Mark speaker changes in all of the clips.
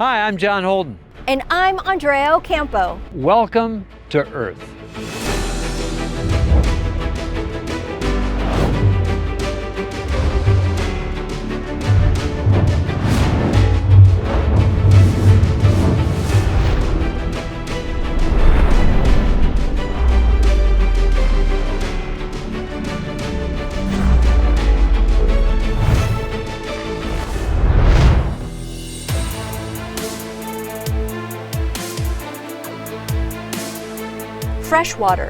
Speaker 1: Hi, I'm John Holden.
Speaker 2: And I'm Andrea Ocampo.
Speaker 1: Welcome to Earth.
Speaker 2: Fresh water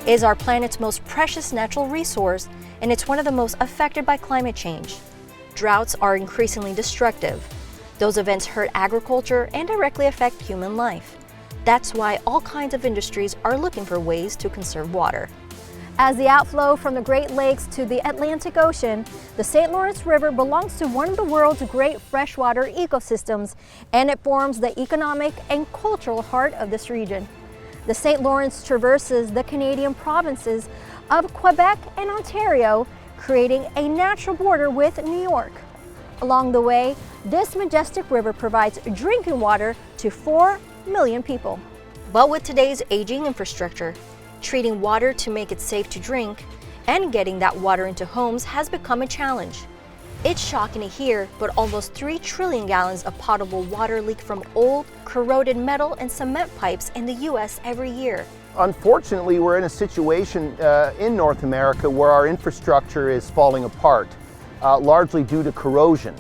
Speaker 2: is our planet's most precious natural resource, and it's one of the most affected by climate change. Droughts are increasingly destructive. Those events hurt agriculture and directly affect human life. That's why all kinds of industries are looking for ways to conserve water. As the outflow from the Great Lakes to the Atlantic Ocean, the St. Lawrence River belongs to one of the world's great freshwater ecosystems, and it forms the economic and cultural heart of this region. The St. Lawrence traverses the Canadian provinces of Quebec and Ontario, creating a natural border with New York. Along the way, this majestic river provides drinking water to 4 million people. But with today's aging infrastructure, treating water to make it safe to drink and getting that water into homes has become a challenge. It's shocking to hear, but almost 3 trillion gallons of potable water leak from old, corroded metal and cement pipes in the U.S. every year.
Speaker 3: Unfortunately, we're in a situation in North America where our infrastructure is falling apart, largely due to corrosion.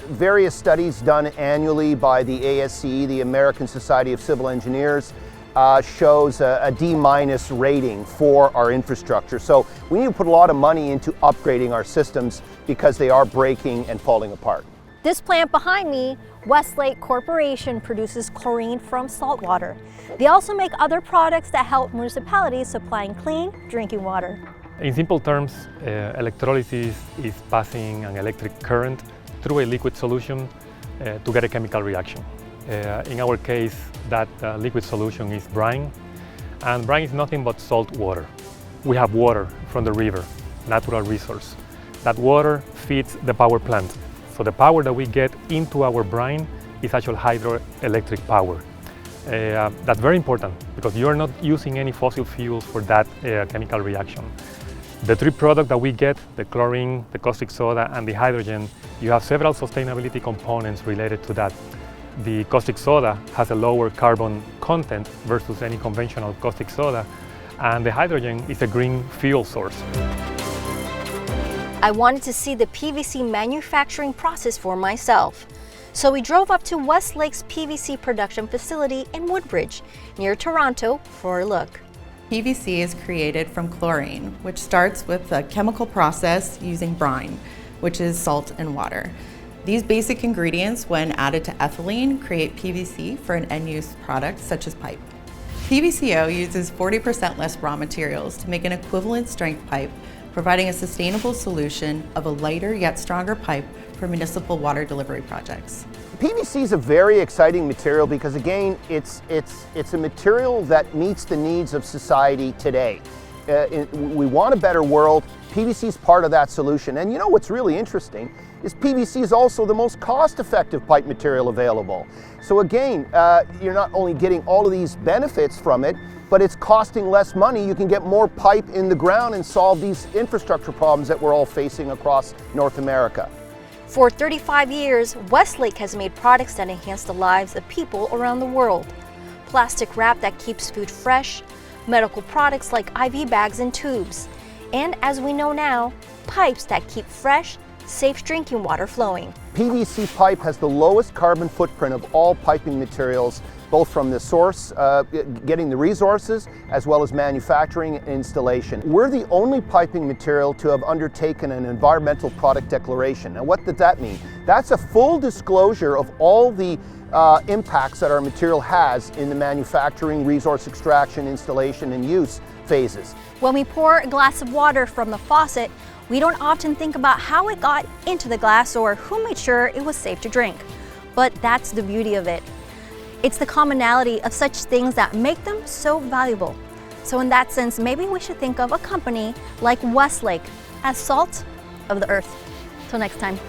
Speaker 3: Various studies done annually by the ASCE, the American Society of Civil Engineers, shows a D- rating for our infrastructure. So we need to put a lot of money into upgrading our systems because they are breaking and falling apart.
Speaker 2: This plant behind me, Westlake Corporation, produces chlorine from salt water. They also make other products that help municipalities supplying clean drinking water.
Speaker 4: In simple terms, electrolysis is passing an electric current through a liquid solution to get a chemical reaction. In our case, that liquid solution is brine, and brine is nothing but salt water. We have water from the river, natural resource. That water feeds the power plant. So the power that we get into our brine is actual hydroelectric power. That's very important because you're not using any fossil fuels for that chemical reaction. The 3 products that we get, the chlorine, the caustic soda, and the hydrogen, you have several sustainability components related to that. The caustic soda has a lower carbon content versus any conventional caustic soda, and the hydrogen is a green fuel source.
Speaker 2: I wanted to see the PVC manufacturing process for myself. So we drove up to Westlake's PVC production facility in Woodbridge, near Toronto, for a look.
Speaker 5: PVC is created from chlorine, which starts with a chemical process using brine, which is salt and water. These basic ingredients, when added to ethylene, create PVC for an end-use product such as pipe. PVCO uses 40% less raw materials to make an equivalent strength pipe, providing a sustainable solution of a lighter yet stronger pipe for municipal water delivery projects.
Speaker 3: PVC is a very exciting material because, again, it's a material that meets the needs of society today. We want a better world. PVC is part of that solution. And you know what's really interesting is PVC is also the most cost-effective pipe material available. So again, you're not only getting all of these benefits from it, but it's costing less money. You can get more pipe in the ground and solve these infrastructure problems that we're all facing across North America.
Speaker 2: For 35 years, Westlake has made products that enhance the lives of people around the world. Plastic wrap that keeps food fresh, medical products like IV bags and tubes, and as we know now, pipes that keep fresh, safe drinking water flowing.
Speaker 3: PVC pipe has the lowest carbon footprint of all piping materials, both from the source, getting the resources, as well as manufacturing and installation. We're the only piping material to have undertaken an environmental product declaration. Now, what did that mean? That's a full disclosure of all the impacts that our material has in the manufacturing, resource extraction, installation, and use phases.
Speaker 2: When we pour a glass of water from the faucet, we don't often think about how it got into the glass or who made sure it was safe to drink. But that's the beauty of it. It's the commonality of such things that make them so valuable. So in that sense, maybe we should think of a company like Westlake as salt of the earth. Till next time.